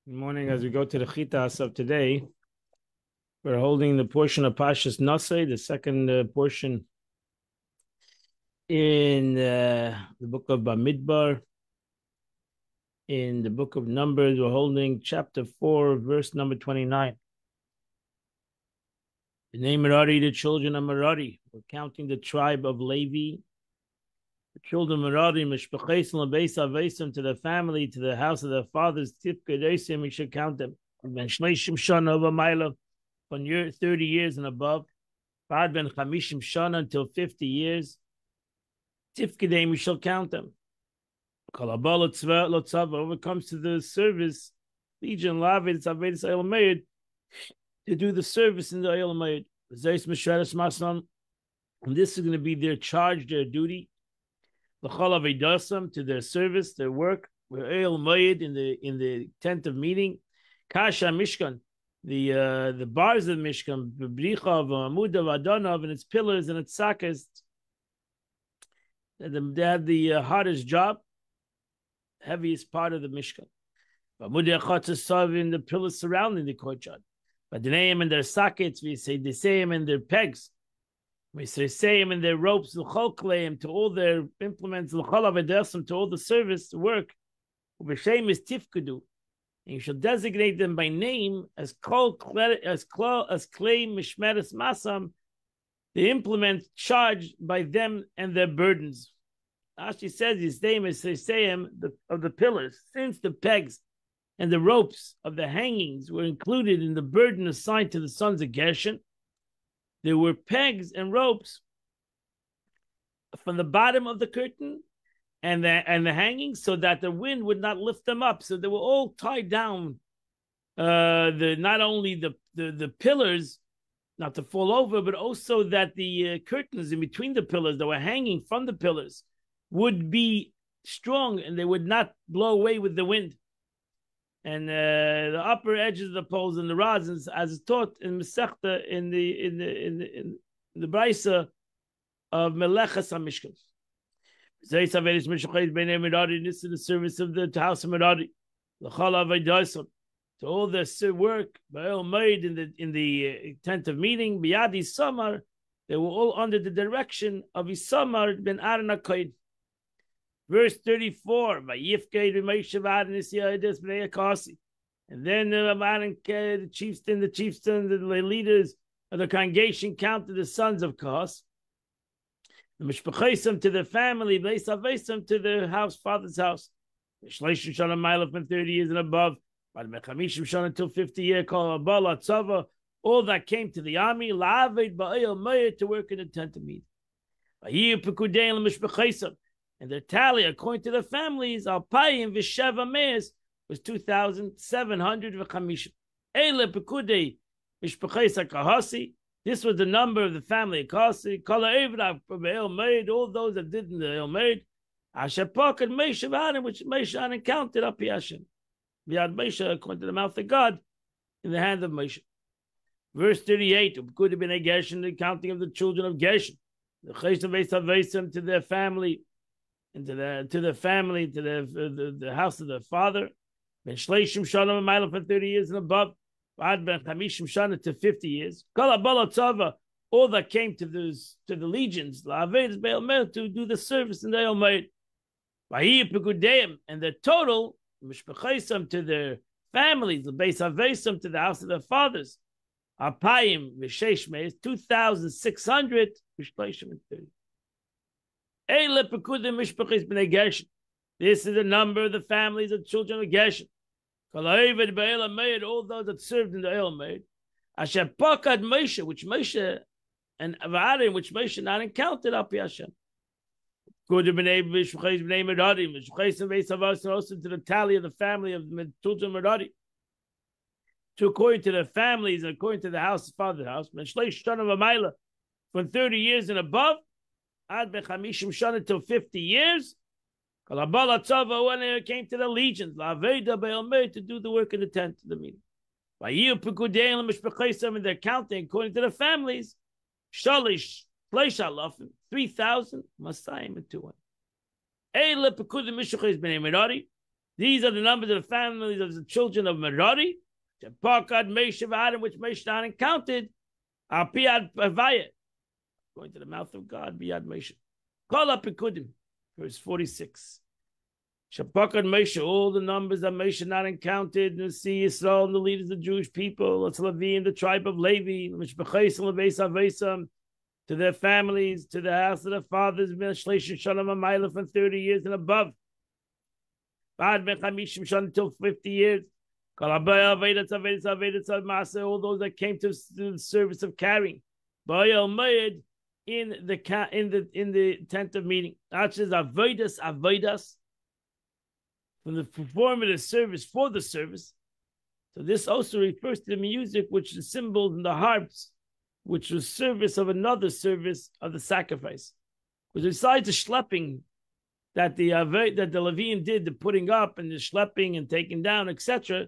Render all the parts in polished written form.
Good morning. As we go to the Chitas of today, we're holding the portion of Pashas Nasei, the second portion in the book of Bamidbar. In the book of Numbers, we're holding chapter 4, verse number 29. The name Merari, the children of Merari. We're counting the tribe of Levi. The children of Merari, Mishpachesim, Lebeis Avesim, to the family, to the house of their fathers, Tifkedesim, we should count them. Ben Shleishim Shana of Amayla, from 30 years and above. Bad Ben Chamishim Shana until 50 years. Tifkedeim, we shall count them. Kalabal Lotzava, when it comes to the service, Legion Lavid, it's Avedis Ayel to do the service in the Ayel Mayed. Zeis Meshredas Masam, and this is going to be their charge, their duty. L'chol Avedasam, to their service, their work. We're Ayel Mayed in the tent of meeting. Kasha Mishkan, the bars of the Mishkan, Bricha of Amudav Adanav, and its pillars and its sockets. They had the hardest job, heaviest part of the Mishkan. Amudei Chatzasav, in the pillars surrounding the courtyard. But the name and their sockets, we say the same in their pegs. We say same in their ropes, l'chol to all their implements, l'chol avedesam, to all the service, the work. B'shem is tifkudu. And you shall designate them by name as klei mishmeres masam, the implement charged by them and their burdens. Ashi says his name is Sesayim of the pillars, since the pegs and the ropes of the hangings were included in the burden assigned to the sons of Gershon. There were pegs and ropes from the bottom of the curtain and the hangings, so that the wind would not lift them up. So they were all tied down. Not only the pillars not to fall over, but also that the curtains in between the pillars that were hanging from the pillars would be strong and they would not blow away with the wind. And the upper edges of the poles and the rods, as taught in Masechta in the Brisa of Melechas HaMishkan. This is the service of the house of Merari. To all their work, made in the tent of meeting, Biyadi Samar, they were all under the direction of Isamar ben Aaron HaKohen. Verse 34, and then the chieftain, the leaders of the congregation counted the sons of Kos, the Mishpachesim to the family, Beisavesam to the father's house. Shleishim Shana Ma'ila from 30 years and above, but Mechamishim Shana until 50 years, called Abala Tzava, all that came to the army, La'aved Ba'ayel Meir, to work in the tent of meeting. And their tally, according to the families, Alpayim V'Sheva Meis, was 2,700 v'chamisha. Eile Pekudei Mishpachesa Kahasi. This was the number of the family of Kahasi. Kala Evra El Meid, all those that did in the El Meid. Ashapok and Meishav, which Meishav counted up Yashin. Vyad Meishav, according to the mouth of God, in the hand of Meishav. Verse 38, could have been a Gershon, the counting of the children of Gershon. The Chesed Vesavesam to their family, and to the house of the father. Ben Shleishim Shana Ma'ila for 30 years and above. Ad Ben Chamishim Shana to 50 years. Kol Abala Tzava, all that came to the legions, La'aved Be'el Meir, to do the service in the El Meir. V'hi Pekudeim, and the total Mishpachesam to their families, the Beis Avesam to the house of their fathers. Apayim V'Sheish Meis, 2,600 Mishleishim and 30. This is the number of the families of children of Gershon. All those that served in the El Meid. Asher Pakad Moshe, which Moshe and Avadim, which Moshe not encountered up Yashem. Good to b'nei Mishpachis b'nei Merari, Mishpachis and Vesavos, and also to the tally of the family of the children of Merari. To according to the families and according to the house, father's house, Shleish son of Amayla, from 30 years and above. Ad Bechamishim Shana till 50 years. Kalabala Tzava, when it came to the legions, La'aveda Be'el Meir, to do the work in the tent of the meeting. V'yiyu Pekudeim L'Mishpachesam, and they're counting according to the families. Shalish Fleish Alafim, 3,000 Masayim and 200. Eile Pekudim Mishpachis B'nei Merari. These are the numbers of the families of the children of Merari, Shepakad, Meshav, Adam, which Meshav counted, Alpiad Avaya, going to the mouth of God, Biad Meshav. Call up Pekudim, verse 46. Shepakad Meshav, all the numbers that Meshav not counted, the Sea Yisrael, and the leaders of the Jewish people, it's Levi and the tribe of Levi, Mishpachais and Levi Savesam, to their families, to the house of their fathers, Shlesh Shalom Amayla from 30 years and above. Until 50 years. All those that came to the service of carrying. In the tent of meeting. That's just avodas. From the performative service for the service. So this also refers to the music, which is symbols and the harps, which was service of another service of the sacrifice. Because besides the schlepping that the Levian did, the putting up and the schlepping and taking down, etc.,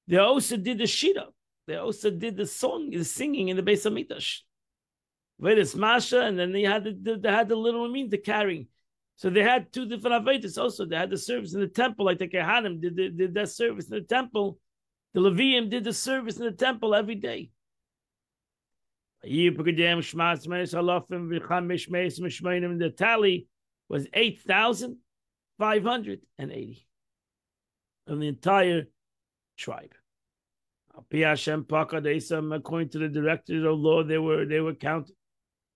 they also did the shira. They also did the song, the singing in the Beis Hamikdash. Vedas Masha, and then they had the little mean, the carrying. So they had two different Avedas also. They had the service in the temple, like the Kehanim did that service in the temple. The Leviim did the service in the temple every day. The tally was 8,580 of the entire tribe. According to the directors of law, they were counted.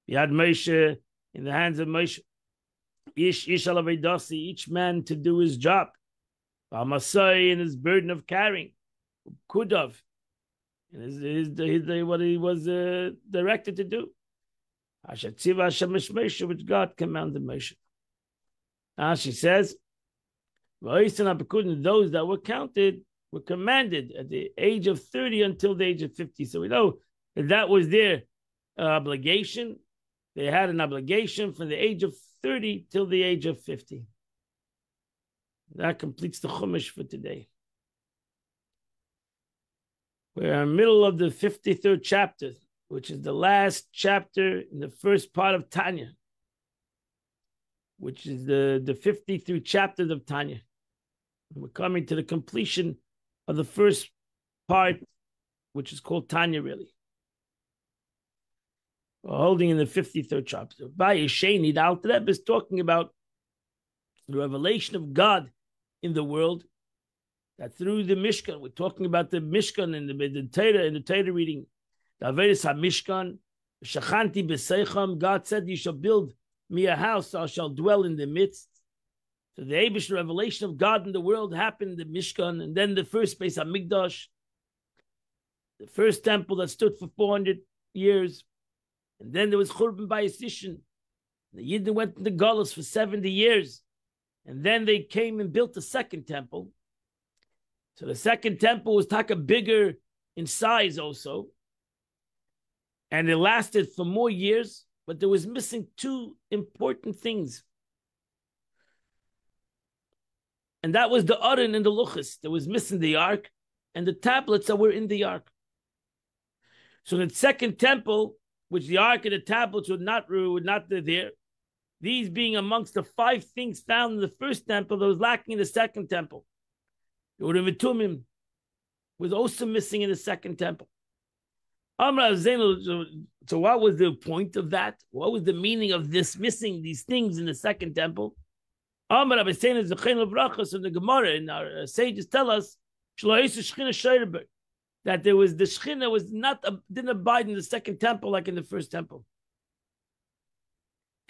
You had Moshe in the hands of Moshe. Each man to do his job. Masai in his burden of carrying. Kudav. What he was directed to do. Which God commanded Moshe. She says, those that were counted were commanded at the age of 30 until the age of 50. So we know that was their obligation. They had an obligation from the age of 30 till the age of 50. That completes the Chumash for today. We're in the middle of the 53rd chapter, which is the last chapter in the first part of Tanya, which is the 53 chapters of Tanya. And we're coming to the completion of the first part, which is called Tanya, really. We're holding in the 53rd chapter. Vayesheni, the Alter Rebbe is talking about the revelation of God in the world, that through the Mishkan, we're talking about the Mishkan in the Torah reading, the Averis HaMishkan, Shachanti B'Seicham, God said, you shall build me a house, so I shall dwell in the midst. So the Eibush revelation of God in the world happened in the Mishkan, and then the first Beis HaMikdash, the first temple that stood for 400 years, and then there was Churban Bayis Rishon. The Yidden went into Galus for 70 years, and then they came and built the second temple. So the second temple was taka bigger in size also, and it lasted for more years, but there was missing two important things. And that was the Aron and the Luchas. There was missing the ark and the tablets that were in the ark. So the second temple, which the ark and the tablets were not there, these being amongst the 5 things found in the first temple that was lacking in the second temple. The Urim Tumim was also missing in the second temple. So what was the point of that? What was the meaning of this missing these things in the second temple? So the Gemara and our sages tell us that there was the Shechina didn't abide in the second temple like in the first temple.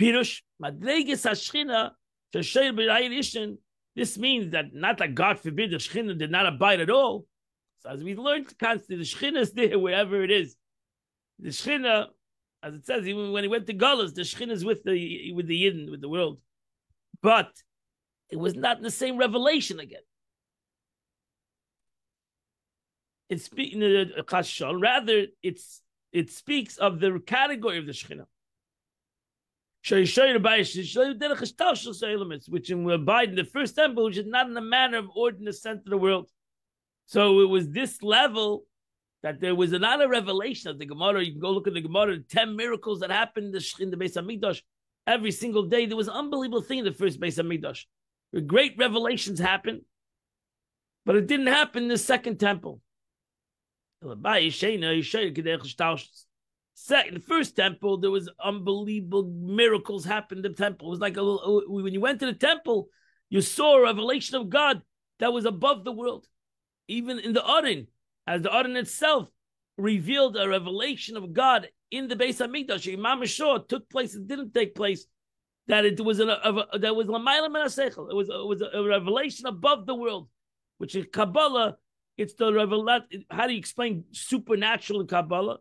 Pirush Madlegis Hashchina Shasher B'Rayishin. This means that not that God forbid the Shechina did not abide at all. So as we learned constantly, the Shechina is there wherever it is. The Shechina, as it says, even when he went to Galus, the Shechina is with the Yidden, with the world. But it was not in the same revelation again. It's speaking rather it speaks of the category of the Shechina. Which will abide in the first temple, which is not in the manner of ordinary sense of the world. So it was this level that there was another revelation of the Gemara. You can go look at the Gemara, the 10 miracles that happened in the Beis HaMikdash every single day. There was an unbelievable thing in the first Beis HaMikdash. Where great revelations happened, But it didn't happen in the second temple. The first temple, there was unbelievable miracles happened in the temple. It was like when you went to the temple, you saw a revelation of God that was above the world. Even in the Aron, as the Aron itself revealed a revelation of God in the Beis Hamikdash, Imam Shor took place, it didn't take place, that it was that was Lamayla Min HaSeichel. It was a revelation above the world, which in Kabbalah, it's the revelation. How do you explain supernatural in Kabbalah?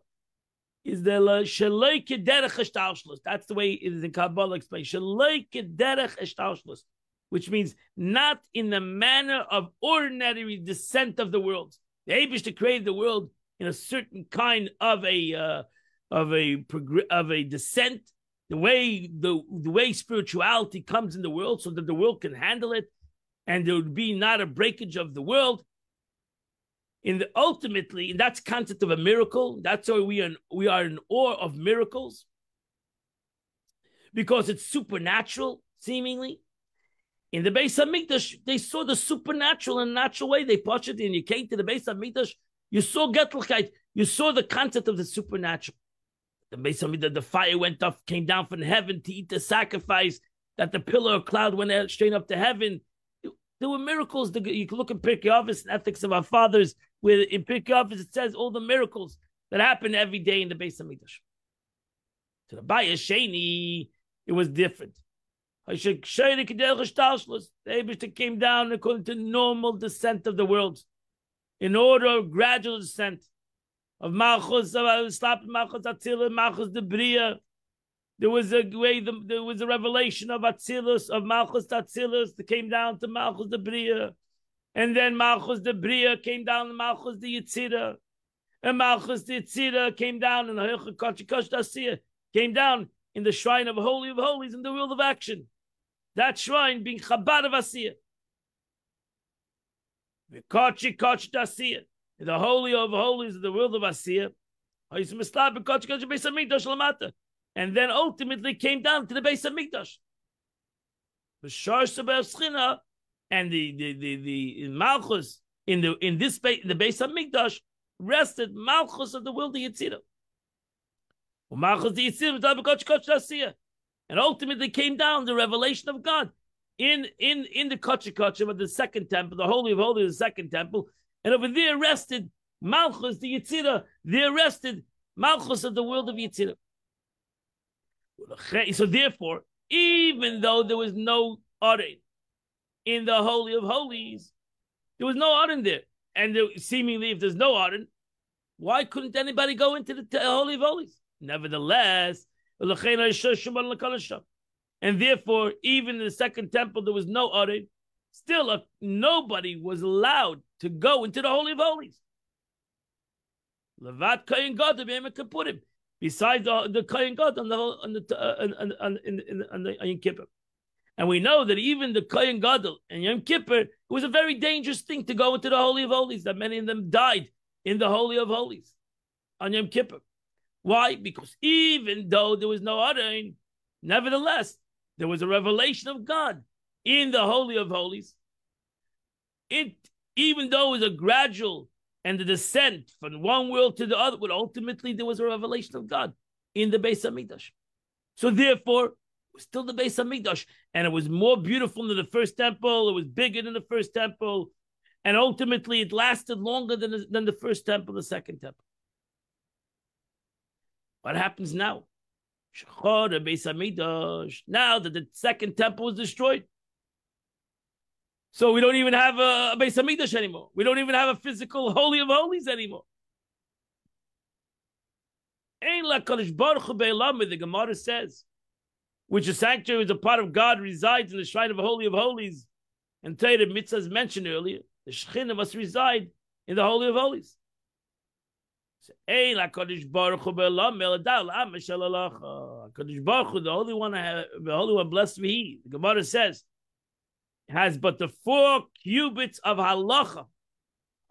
Is the Shaloi Kederech Hashtalshlus. That's the way it is in Kabbalah explained. Shaloi Kederech Hashtalshlus, which means not in the manner of ordinary descent of the world. The Eibush created the world in a certain kind of a descent, the way spirituality comes in the world, so that the world can handle it, and there would be not a breakage of the world. Ultimately, and that's concept of a miracle. That's why we are in awe of miracles, because it's supernatural, seemingly. In the Beis Hamikdash, they saw the supernatural in a natural way. They pushed it, and you came to the Beis Hamikdash, you saw Gettelkeit, you saw the concept of the supernatural. The Beis Hamikdash, the fire went up, came down from heaven to eat the sacrifice, that the pillar of cloud went straight up to heaven. There were miracles. You can look in Pirkei Avos and Ethics of Our Fathers, where in Pirkei Avos it says all the miracles that happen every day in the Beis Hamikdash. To the Bayis Sheni, it was different. The Eibishter came down according to normal descent of the world, in order of gradual descent of Malchus, of Malchus Atzilus, Malchus de Bria. There was a way. There was a revelation of Atzilus, of Malchus Atzilus, that came down to Malchus de Bria, and then Malchus de Bria came down to Malchus de Yitzira, and Malchus de Yitzira came down in the Heichah Kochikosh Dasiya, came down in the shrine of Holy of Holies in the world of action. That shrine being Chabad of Asiya, the Kochikosh Dasiya, the Holy of Holies in the world of Asiya. And then ultimately came down to the Beis Hamikdash. And the Malchus in the Beis Hamikdash rested Malchus of the world of Yitzira. And ultimately came down the revelation of God in the Kochikochim of the second temple, the Holy of Holies, the second temple, and over there rested Malchus the Yitzira. There rested Malchus of the world of Yitzira. So therefore, even though there was no Aron in the Holy of Holies, there was no Aron there. And seemingly, if there's no Aron, why couldn't anybody go into the Holy of Holies? Nevertheless, and therefore, even in the second temple, there was no Aron. Still, nobody was allowed to go into the Holy of Holies. Levat Kohen Gadol Kippurim. Besides the Kohen Gadol on Yom Kippur, and we know that even the Kohen Gadol and Yom Kippur, it was a very dangerous thing to go into the Holy of Holies. That many of them died in the Holy of Holies on Yom Kippur. Why? Because even though there was no Aron, nevertheless there was a revelation of God in the Holy of Holies. Even though it was a gradual and the descent from one world to the other, but ultimately there was a revelation of God in the Beis Hamikdash. So therefore, it was still the Beis Hamikdash, and it was more beautiful than the first temple. It was bigger than the first temple, and ultimately it lasted longer than the first temple, the second temple. What happens now? Now that the second temple was destroyed, so we don't even have a Beis Hamikdash anymore. We don't even have a physical Holy of Holies anymore. The Gemara says, which a sanctuary is a part of God, resides in the shrine of a Holy of Holies. And Torah mitzvahs mentioned earlier, the Shekhinah must reside in the Holy of Holies. HaKadosh Baruch Hu, the Holy One, blessed be He. The Gemara says, has but the 4 cubits of halacha,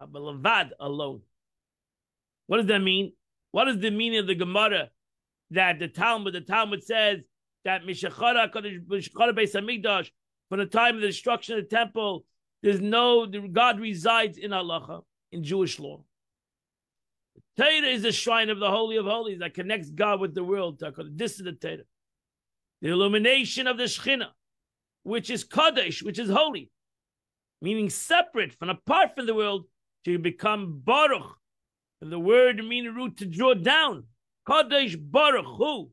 levad alone. What does that mean? What is the meaning of the Gemara that the Talmud says that Mishachara Beis Hamikdash, from the time of the destruction of the temple, God resides in halacha, in Jewish law. The Torah is the shrine of the Holy of Holies that connects God with the world. This is the Torah. The illumination of the Shekhinah, which is Kodesh, which is holy, meaning separate from, apart from the world, to become Baruch. And the word meaning root to draw down. Kodesh Baruch Hu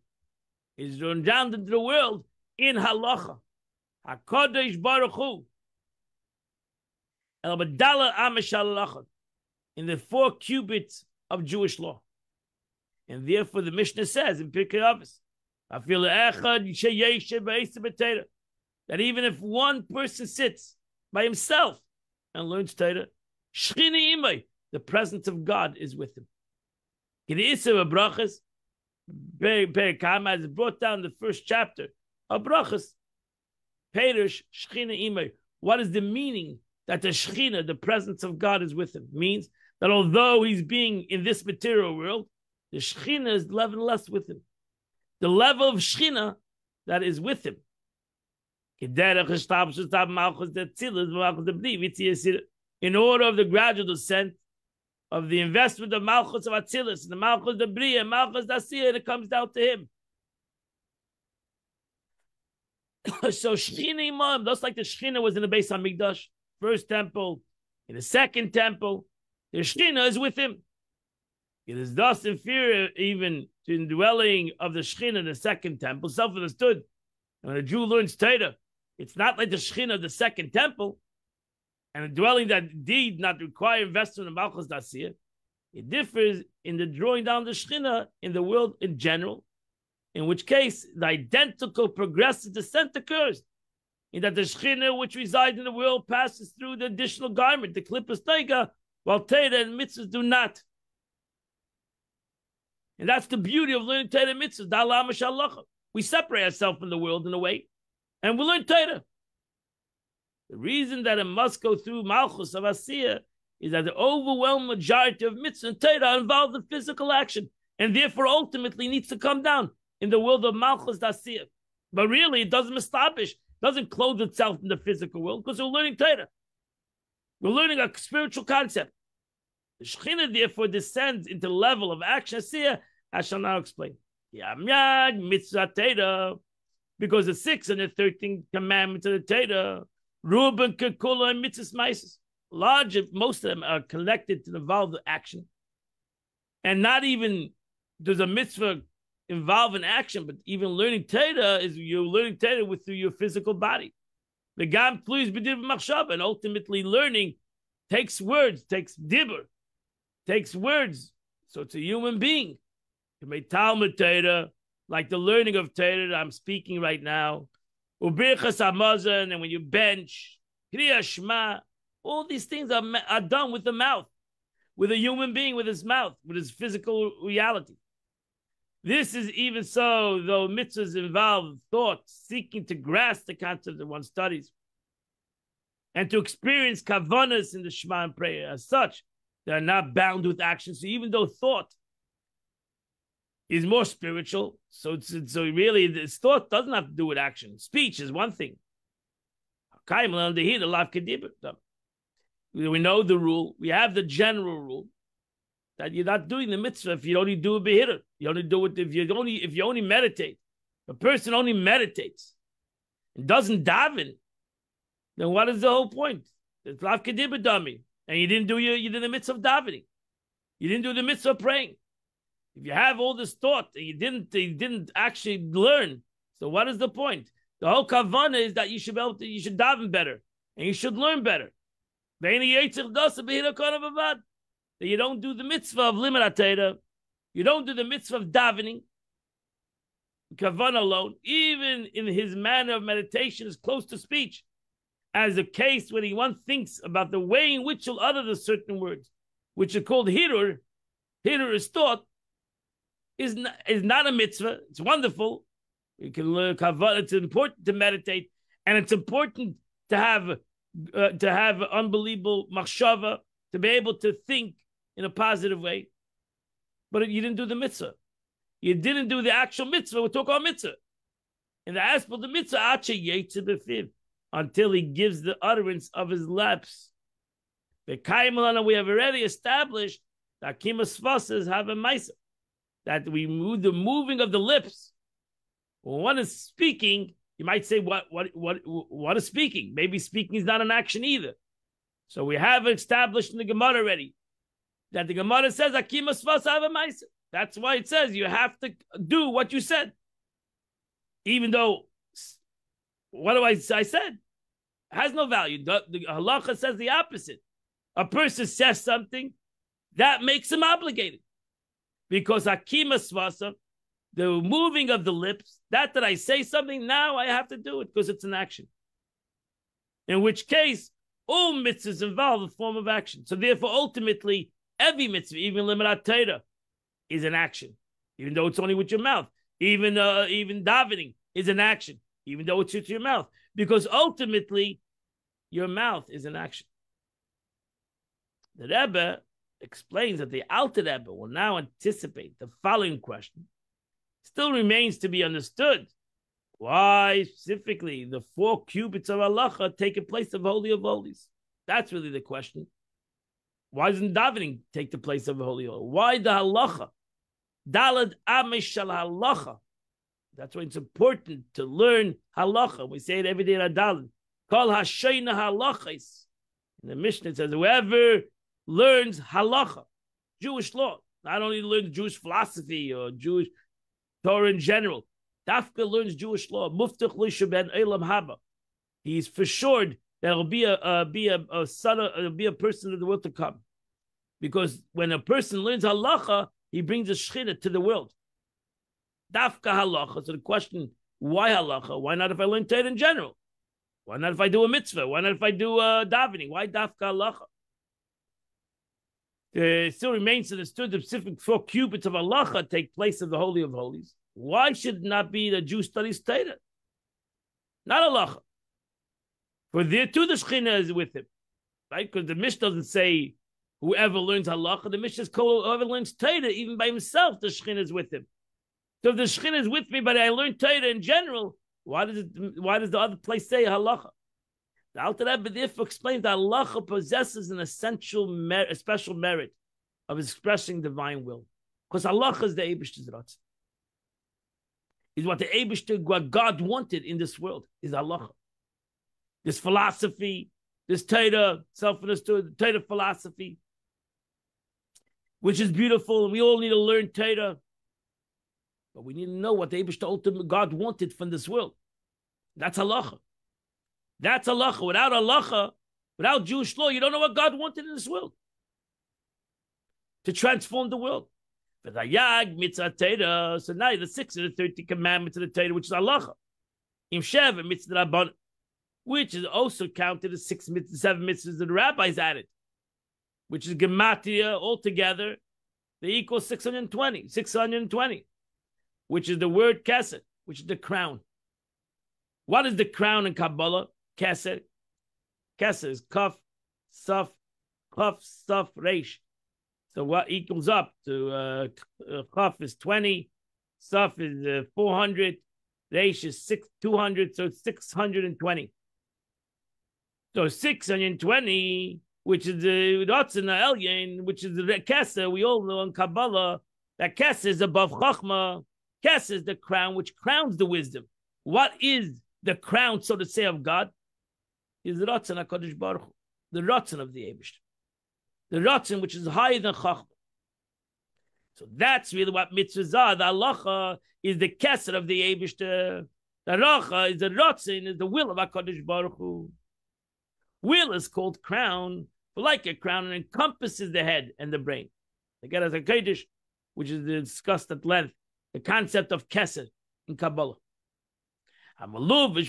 is drawn down into the world in halacha. HaKodesh Baruch Hu. El Badala Amish Halacha, in the 4 cubits of Jewish law. And therefore the Mishnah says in Pirkei Avos, that even if one person sits by himself and learns Torah, the presence of God is with him. Brachas, Perikama has brought down the first chapter of Brachas. Perish Shechina Imay. What is the meaning that the Shechina, the presence of God, is with him? It means that although he's being in this material world, the Shechina is less and less with him. The level of Shechina that is with him. In order of the gradual descent of the investment of Malchus of Atzilus, the Malchus the Bria, Malchus the Asiyah, it comes down to him. So Shechina Imam, just like the Shechina was in the Beis HaMikdash, first temple, in the second temple, the Shechina is with him. It is thus inferior even to the dwelling of the Shechina in the second temple, self-understood. When a Jew learns Torah, it's not like the Shechina of the second temple, and a dwelling that indeed not require investment in Malchus Dasiyah. It differs in the drawing down the Shechina in the world in general, in which case the identical progressive descent occurs, in that the Shechina which resides in the world passes through the additional garment, the Klippas Teiga, while Torah and mitzvahs do not. And that's the beauty of learning Torah and mitzvahs. We separate ourselves from the world in a way, and we learn Torah. The reason that it must go through Malchus of Asiyah is that the overwhelming majority of mitzvah and Torah involves in physical action, and therefore ultimately needs to come down in the world of Malchus Asiyah. But really, it doesn't establish, doesn't clothe itself in the physical world, because we're learning Torah. We're learning a spiritual concept. The Shekhinah therefore descends into the level of action Asiyah, I shall now explain. Yamyag mitzvah Torah, because the 6th and the 13th commandments of the Torah, Reuben, Kekula, and mitzvahs maises, most of them are connected to involve the action. And not even does a mitzvah involve an action, but even learning Torah is you're learning Torah through your physical body. The Gam please b'dibur machshava, and ultimately learning takes words, takes dibur, takes words. So it's a human being. You may Talmud Torah, like the learning of Torah that I'm speaking right now. Ubirchas Hamazon, and when you bench, Kriya Shema, all these things are done with the mouth, with a human being, with his mouth, with his physical reality. This is even so, though mitzvahs involve thought, seeking to grasp the concept that one studies, and to experience kavanas in the Shema and prayer. As such, they are not bound with action. So even though thought is more spiritual, so really this thought doesn't have to do with action. Speech is one thing. We know the rule. We have the general rule that you're not doing the mitzvah if you only do a behira. You only do it if you only meditate. A person only meditates and doesn't daven, then what is the whole point? It's lav kedibur dummy, and you did the mitzvah of davening. You didn't do the mitzvah of praying. If you have all this thought and you didn't actually learn, so what is the point? The whole kavanah is that you should daven better and you should learn better. That you don't do the mitzvah of limud Torah, you don't do the mitzvah of davening, kavanah alone, even in his manner of meditation is close to speech, as a case when one thinks about the way in which he'll utter the certain words, which are called hirur. Hirur is thought. Is not a mitzvah. It's wonderful. You can learn kavanah. It's important to meditate, and it's important to have unbelievable machshava, to be able to think in a positive way. But you didn't do the mitzvah. You didn't do the actual mitzvah. We talk about mitzvah. In the aspect of the mitzvah, until he gives the utterance of his lips. We have already established that Akimas Svasas have a Maisa, that we move the moving of the lips. When one is speaking, you might say, what is speaking? Maybe speaking is not an action either. So we have established in the Gemara already that the Gemara says Akimas Svasas have a Maisa. That's why it says you have to do what you said. Even though, what do I said? It has no value. The halacha says the opposite. A person says something, that makes him obligated. Because Akima Svasa, the moving of the lips, that I say something, now I have to do it because it's an action. In which case, all mitzvahs involve a form of action. So therefore, ultimately, every mitzvah, even Limat Torah, is an action. Even though it's only with your mouth. Even davening is an action. Even though it's with your mouth. Because ultimately, your mouth is an action. The Rebbe explains that the Alter Rebbe will now anticipate the following question. Still remains to be understood. Why specifically the 4 cubits of halacha take the place of Holy of Holies? That's really the question. Why doesn't davening take the place of Holy of Holies? Why the halacha? Dalad amesh shal halacha. That's why it's important to learn halacha. We say it every day in Adalad. Kol hashayna halachis. In the Mishnah it says, whoever learns halacha, Jewish law, not only learns Jewish philosophy or Jewish Torah in general, Dafka learns Jewish law. Muftach lisha ben elam haba. He's for sure that it'll be a son, it'll be a person of the world to come, because when a person learns halacha, he brings a shechina to the world. Dafka halacha. So the question, why halacha? Why not if I learn Torah in general? Why not if I do a mitzvah? Why not if I do davening? Why dafka halacha? It still remains understood the specific 4 cubits of halacha take place of the Holy of Holies. Why should it not be the Jew studies Torah? Not halacha. For there too the Shekhinah is with him. Right? Because the Mishnah doesn't say whoever learns halacha. The Mishnah is called whoever learns Torah, even by himself, the Shekhinah is with him. So if the Shekhinah is with me, but I learn Torah in general, why does the other place say halacha? The Alter Rebbe therefore explains that halacha possesses an essential merit, a special merit of expressing divine will. Because halacha is the Eibishter's Ratzon. Is what the Eibishter, what God wanted in this world, is halacha. This philosophy, this Torah, self-understood, Torah philosophy, which is beautiful, and we all need to learn Torah. But we need to know what the Eibishter ultimately God wanted from this world. That's halacha. That's halacha. Without halacha, without Jewish law, you don't know what God wanted in this world. To transform the world. But Hayag, mitzvah Torah. So now the 6 of the 30 commandments of the Torah, which is halacha. Im Sheva, mitzvah Rabban, which is also counted as 7 mitzvahs that the rabbis added, which is gematria altogether. They equal 620. 620. Which is the word kesed, which is the crown. What is the crown in Kabbalah? Kesed. Kesed is kaf, saf, reish. So what equals up to kaf is 20, saf is 400, reish is 200, so 620. So 620, which is the Ratzon Elyon, which is the kesed, we all know in Kabbalah, that kesed is above chachma. Kesed is the crown which crowns the wisdom. What is the crown, so to say, of God? Is the Ratzon HaKadosh Baruch Hu, the Ratzon of the Eibishter. The Ratzon which is higher than Chachma. So that's really what mitzvahs are. The halacha is the Kesed of the Eibishter. The halacha is the Ratzon, is the will of HaKadosh Baruch Hu. Will is called crown, like a crown, and encompasses the head and the brain. Again, as a Kodesh, which is discussed at length, the concept of Kesed in Kabbalah. With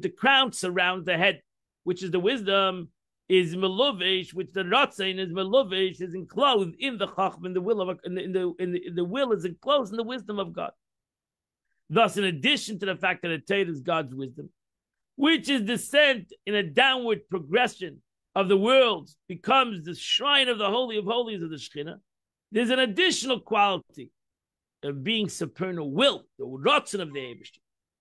the crown surrounds the head, which is the wisdom, is meluvish, which the Ratzon is meluvish, is enclosed in the Chachma, in the will of the will is enclosed in the wisdom of God. Thus, in addition to the fact that the Torah is God's wisdom, which is descent in a downward progression of the world, becomes the shrine of the Holy of Holies of the Shekhinah, there's an additional quality of being supernal will, the Ratzon of the Eibishter,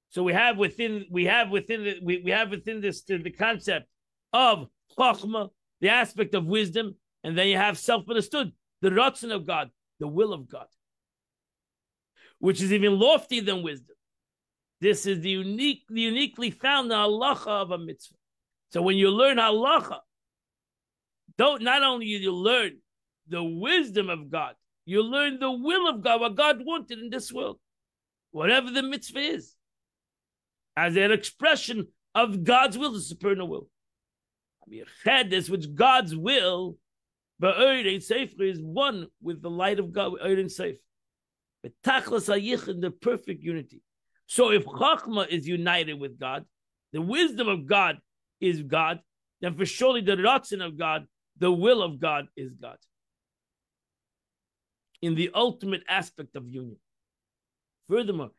So we have within this the concept of chachma, the aspect of wisdom, and then you have self-understood, the ratzon of God, the will of God, which is even loftier than wisdom. This is the uniquely found in halacha of a mitzvah. So when you learn halacha, not only you learn the wisdom of God, you learn the will of God, what God wanted in this world, whatever the mitzvah is, as an expression of God's will, the supernal will. This, which God's will, but Sefer is one with the light of God, Sefer. In the perfect unity. So if Chachma is united with God, the wisdom of God is God, then for surely the Ratzon of God, the will of God is God. In the ultimate aspect of union. Furthermore,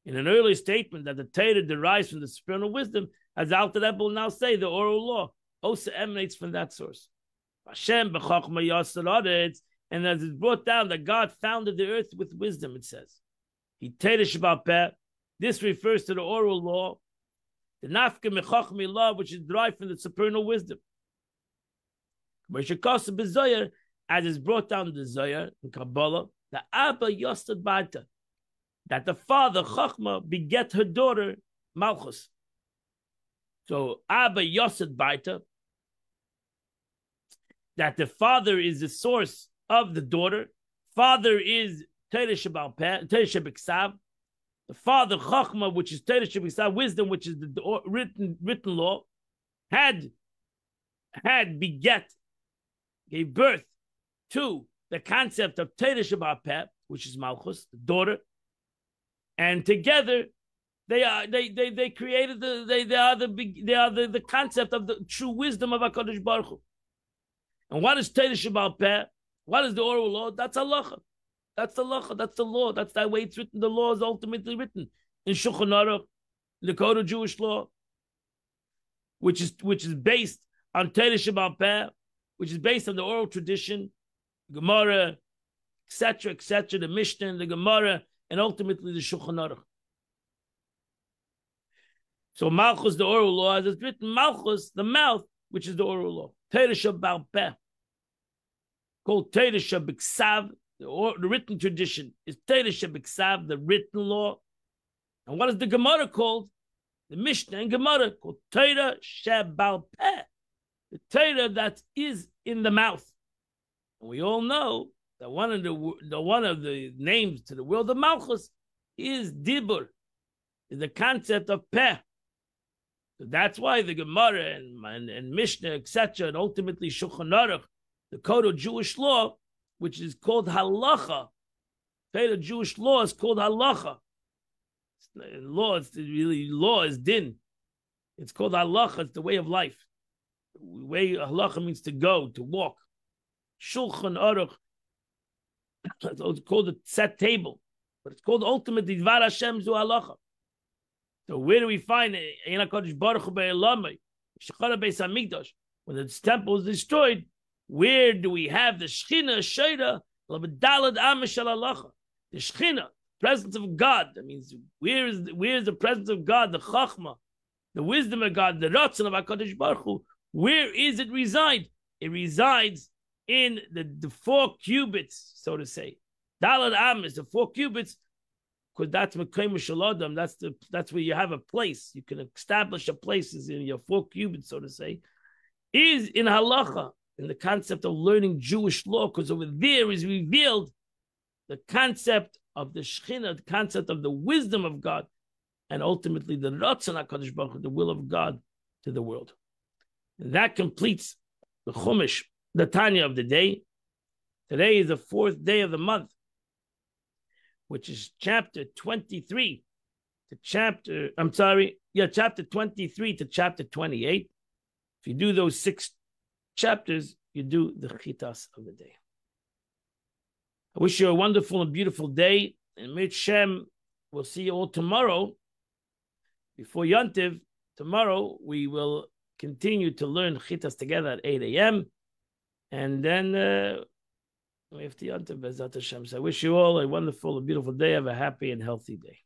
in an earlier statement that the Torah derives from the supernal wisdom, as Alter Rebbe will now say, the oral law also emanates from that source. Hashem b'chachma yasar aretz, and as it's brought down that God founded the earth with wisdom, it says. He teresh b'al peh. This refers to the oral law, the nafka mechachmi law, which is derived from the supernal wisdom. As is brought down in the Zohar in Kabbalah, the Abba Yostad Baita, that the father Chachma beget her daughter Malchus. So Abba Yostad Baita, that the father is the source of the daughter. Father is Teresh B'Ksav. The father Chachma, which is Teresh B'Ksav, wisdom, which is the written law, had beget, gave birth to the concept of Teresh B'Peh, which is Malchus, the daughter, and together they created the concept of the true wisdom of HaKadosh Baruch Hu. And what is Teresh B'Peh? What is the oral law? That's halacha. That's the halacha. That's the law. That's the way it's written. The law is ultimately written in Shulchan Aruch, the code of Jewish law, which is based on Teresh B'Peh, which is based on the oral tradition, Gemara, etc., the Mishnah, the Gemara, and ultimately the Shulchan Aruch. So Malchus, the oral law, as it's written, Malchus, the mouth, which is the oral law. Teresh B'Peh, called Teresh B'Ksav, the written tradition is Teresh B'Ksav, the written law. And what is the Gemara called? The Mishnah and Gemara called Torah She'B'Peh, the Torah that is in the mouth. And we all know that one of the names to the world of Malchus is Dibur, is the concept of Peh. So that's why the Gemara and Mishnah, etc., and ultimately Shulchan Aruch, the code of Jewish law, which is called halacha. The Jewish law is called halacha. Law is din. It's called halacha. It's the way of life. The way halacha means to go, to walk. Shulchan Aruch, it's called a set table, but it's called ultimately Dvar Hashem Zu halacha. So where do we find it? When the temple is destroyed, where do we have the Shechina Sheira? The Shechina, presence of God. That means where is the presence of God? The Chachma, the wisdom of God, the Ratzon of HaKadosh Baruch Hu. Where is it reside? It resides in the 4 cubits, so to say. Dalad Am is the 4 cubits, because that's Mekayim Shalodam. That's where you have a place. You can establish a place is in your 4 cubits, so to say. Is in halacha, in the concept of learning Jewish law, because over there is revealed the concept of the Shechina, the concept of the wisdom of God, and ultimately the Ratzon HaKadosh Baruch Hu, the will of God to the world. And that completes the Chumash, the Tanya of the day. Today is the 4th day of the month, which is chapter 23 to chapter 23 to chapter 28. If you do those 6 chapters, you do the Chitas of the day. I wish you a wonderful and beautiful day. And Mir Shem, we'll see you all tomorrow. Before Yontiv, tomorrow we will continue to learn Chitas together at 8 a.m. And then we have to Yontiv Bezat Hashem. So I wish you all a wonderful and beautiful day. Have a happy and healthy day.